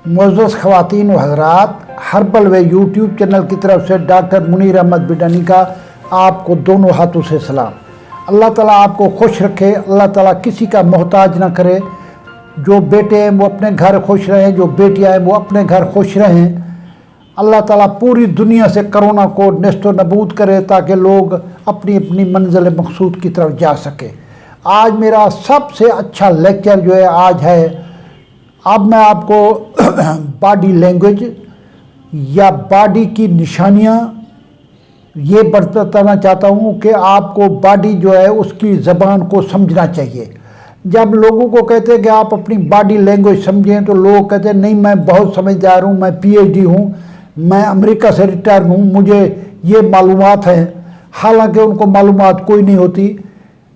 मुअज़्ज़ज़ ख़वातीन व हज़रात, हर्बल वे YouTube channel की तरफ से डॉक्टर मुनीर अहमद बिडानी का आपको दोनों हाथों से सलाम। अल्लाह ताला आपको खुश रखे, अल्लाह ताला किसी का मोहताज ना करे। जो बेटे हैं वो अपने घर खुश रहें, जो बेटियां हैं वो अपने घर खुश रहें। अल्लाह ताला पूरी दुनिया से कोरोना को नेस्तो नबूद करे ताकि लोग अपनी अपनी मंजिल मकसूद की तरफ जा सके। आज मेरा सबसे अच्छा लेक्चर जो है आज है, अब मैं आपको बॉडी लैंग्वेज या बॉडी की निशानियाँ ये बताना चाहता हूँ कि आपको बॉडी जो है उसकी ज़बान को समझना चाहिए। जब लोगों को कहते हैं कि आप अपनी बॉडी लैंग्वेज समझें तो लोग कहते हैं नहीं मैं बहुत समझदार हूँ, मैं पीएचडी हूँ, मैं अमेरिका से रिटायर हूँ, मुझे ये मालूमात हैं। हालांकि उनको मालूमात कोई नहीं होती।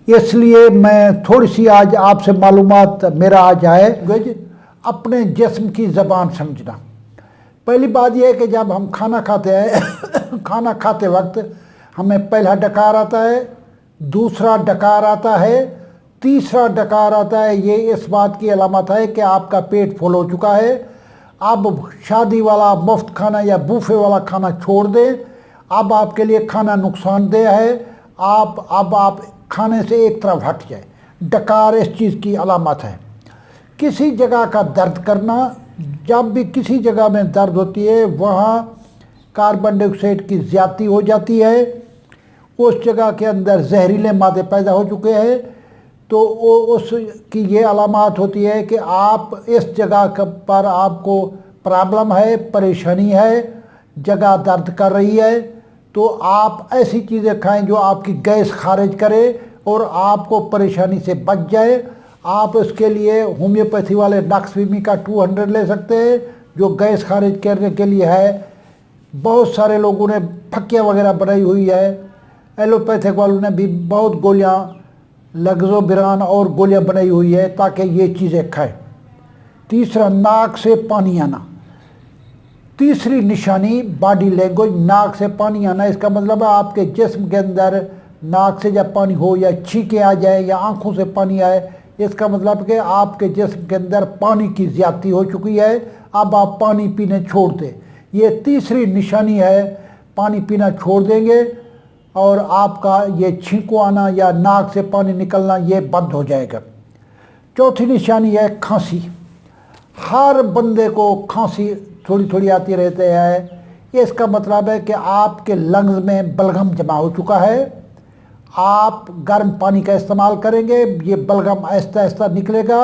इसलिए मैं थोड़ी सी आज आपसे मालूमात मेरा आज आए अपने जिस्म की ज़बान समझना। पहली बात यह है कि जब हम खाना खाते हैं खाना खाते वक्त हमें पहला डकार आता है, दूसरा डकार आता है, तीसरा डकार आता है। ये इस बात की अलामत है कि आपका पेट फुल हो चुका है। अब शादी वाला मुफ्त खाना या बूफे वाला खाना छोड़ दें। अब आपके लिए खाना नुकसानदेह है। आप खाने से एक तरफ हट जाए। डकार इस चीज़ की अलामत है। किसी जगह का दर्द करना, जब भी किसी जगह में दर्द होती है वहाँ कार्बन डाइऑक्साइड की ज़्यादती हो जाती है, उस जगह के अंदर जहरीले मादे पैदा हो चुके हैं, तो उसकी ये अलामत होती है कि आप इस जगह पर आपको प्रॉब्लम है, परेशानी है, जगह दर्द कर रही है। तो आप ऐसी चीज़ें खाएं जो आपकी गैस खारिज करे और आपको परेशानी से बच जाए। आप इसके लिए होम्योपैथी वाले नक्सवीमी का 200 ले सकते हैं जो गैस खारिज करने के लिए है। बहुत सारे लोगों ने फक्कियाँ वगैरह बनाई हुई है। एलोपैथिक वालों ने भी बहुत गोलियाँ लग्जोबिरान और गोलियाँ बनाई हुई है ताकि ये चीज़ें खाएं। तीसरा, नाक से पानी आना। तीसरी निशानी बॉडी लैंग्वेज, नाक से पानी आना। इसका मतलब है आपके जिस्म के अंदर नाक से जब पानी हो या छींके आ जाए या आंखों से पानी आए, इसका मतलब कि आपके जिस्म के अंदर पानी की ज़्यादती हो चुकी है। अब आप पानी पीने छोड़ दें। ये तीसरी निशानी है। पानी पीना छोड़ देंगे और आपका ये छींको आना या नाक से पानी निकलना ये बंद हो जाएगा। चौथी निशानी है खांसी। हर बंदे को खांसी थोड़ी थोड़ी आती रहती है। इसका मतलब है कि आपके लंग्स में बलगम जमा हो चुका है। आप गर्म पानी का इस्तेमाल करेंगे, ये बलगम आहिस्ता आहिस्ता निकलेगा।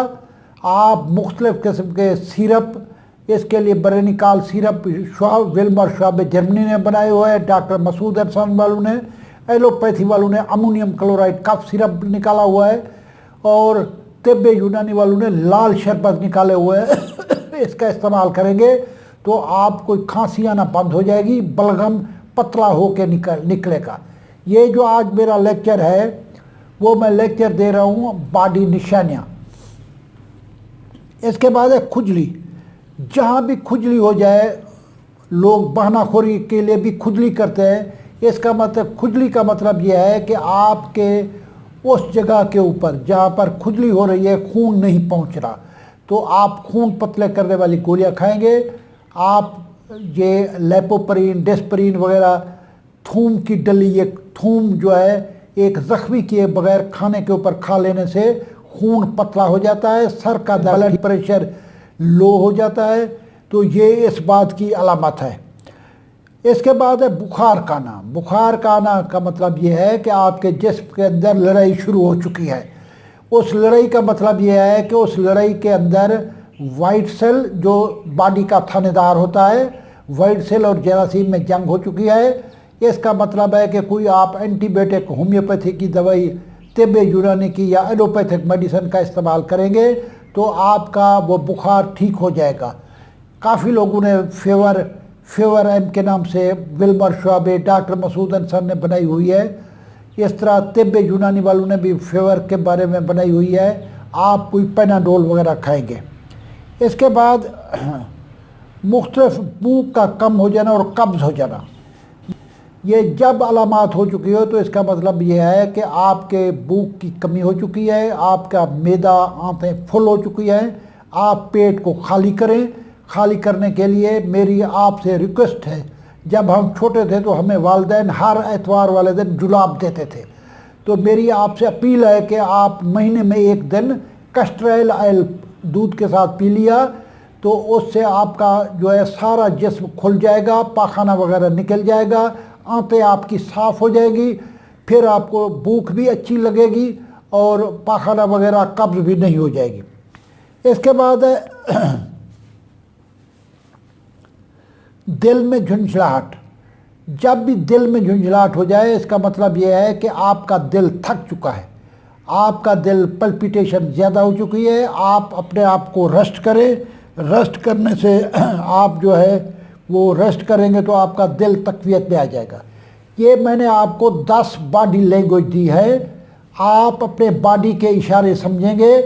आप मुख्तलिफ़ किस्म के सिरप, इसके लिए बरेनिकाल सिरप विल्मर श्वाब जर्मनी ने बनाए हुए हैं, डॉक्टर मसूद अरसान वालों ने, एलोपैथी वालों ने अमोनियम क्लोराइड कफ सिरप निकाला हुआ है और तिब्ब यूनानी वालों ने लाल शरबत निकाले हुए हैं। इसका इस्तेमाल करेंगे तो आपको खांसी आना बंद हो जाएगी, बलगम पतला होकर निकलेगा। ये जो आज मेरा लेक्चर है वो मैं लेक्चर दे रहा हूँ बॉडी निशानियाँ। इसके बाद है खुजली। जहाँ भी खुजली हो जाए, लोग बहानाखोरी के लिए भी खुजली करते हैं। इसका मतलब, खुजली का मतलब यह है कि आपके उस जगह के ऊपर जहाँ पर खुजली हो रही है खून नहीं पहुँच रहा, तो आप खून पतले करने वाली गोलियाँ खाएंगे। आप ये लेपोपरीन, डिस्परीन वगैरह, थूम की डली, ये थूम जो है एक ज़ख्मी किए बगैर खाने के ऊपर खा लेने से खून पतला हो जाता है, सर का ब्लड प्रेशर लो हो जाता है। तो ये इस बात की अलामत है। इसके बाद है बुखार का आना। बुखार का आना का मतलब ये है कि आपके जिस्म के अंदर लड़ाई शुरू हो चुकी है। उस लड़ाई का मतलब ये है कि उस लड़ाई के अंदर वाइट सेल जो बॉडी का थानेदार होता है, वाइट सेल और जरासीम में जंग हो चुकी है। इसका मतलब है कि कोई आप एंटीबायोटिक, होम्योपैथी की दवाई, तिब्ब यूनानी की या एलोपैथिक मेडिसिन का इस्तेमाल करेंगे तो आपका वो बुखार ठीक हो जाएगा। काफ़ी लोगों ने फेवर एम के नाम से विल्मर श्वाबे, डॉक्टर मसूद अरसान ने बनाई हुई है। इस तरह तिब्ब यूनानी वालों ने भी फेवर के बारे में बनाई हुई है। आप कोई पेनाडोल वगैरह खाएंगे। इसके बाद मुख्तलिफ भूख का कम हो जाना और कब्ज़ हो जाना। ये जब अलामात हो चुकी हो तो इसका मतलब ये है कि आपके भूख की कमी हो चुकी है, आपका मैदा, आंतें फुल हो चुकी हैं। आप पेट को खाली करें। खाली करने के लिए मेरी आपसे रिक्वेस्ट है। जब हम छोटे थे तो हमें वालिदैन हर एतवार वाले दिन जुलाब देते थे, तो मेरी आपसे अपील है कि आप महीने में एक दिन कस्टरल ऑयल दूध के साथ पी लिया तो उससे आपका जो है सारा जिस्म खुल जाएगा, पाखाना वगैरह निकल जाएगा, आंतें आपकी साफ़ हो जाएगी, फिर आपको भूख भी अच्छी लगेगी और पाखाना वगैरह कब्ज़ भी नहीं हो जाएगी। इसके बाद दिल में झुंझलाहट। जब भी दिल में झुंझलाहट हो जाए इसका मतलब यह है कि आपका दिल थक चुका है, आपका दिल पल्पिटेशन ज़्यादा हो चुकी है। आप अपने आप को रेस्ट करें, रेस्ट करने से आप जो है वो रेस्ट करेंगे तो आपका दिल तकवीत में आ जाएगा। ये मैंने आपको 10 बॉडी लैंग्वेज दी है, आप अपने बॉडी के इशारे समझेंगे।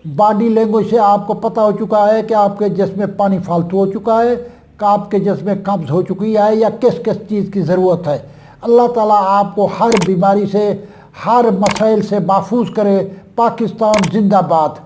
बॉडी लैंग्वेज से आपको पता हो चुका है कि आपके जिस्म में पानी फालतू हो चुका है, कि आपके जिस्म में कब्ज़ हो चुकी है या किस किस चीज़ की ज़रूरत है। अल्लाह ताला आपको हर बीमारी से, हर मसाइल से महफूज करे। पाकिस्तान जिंदाबाद।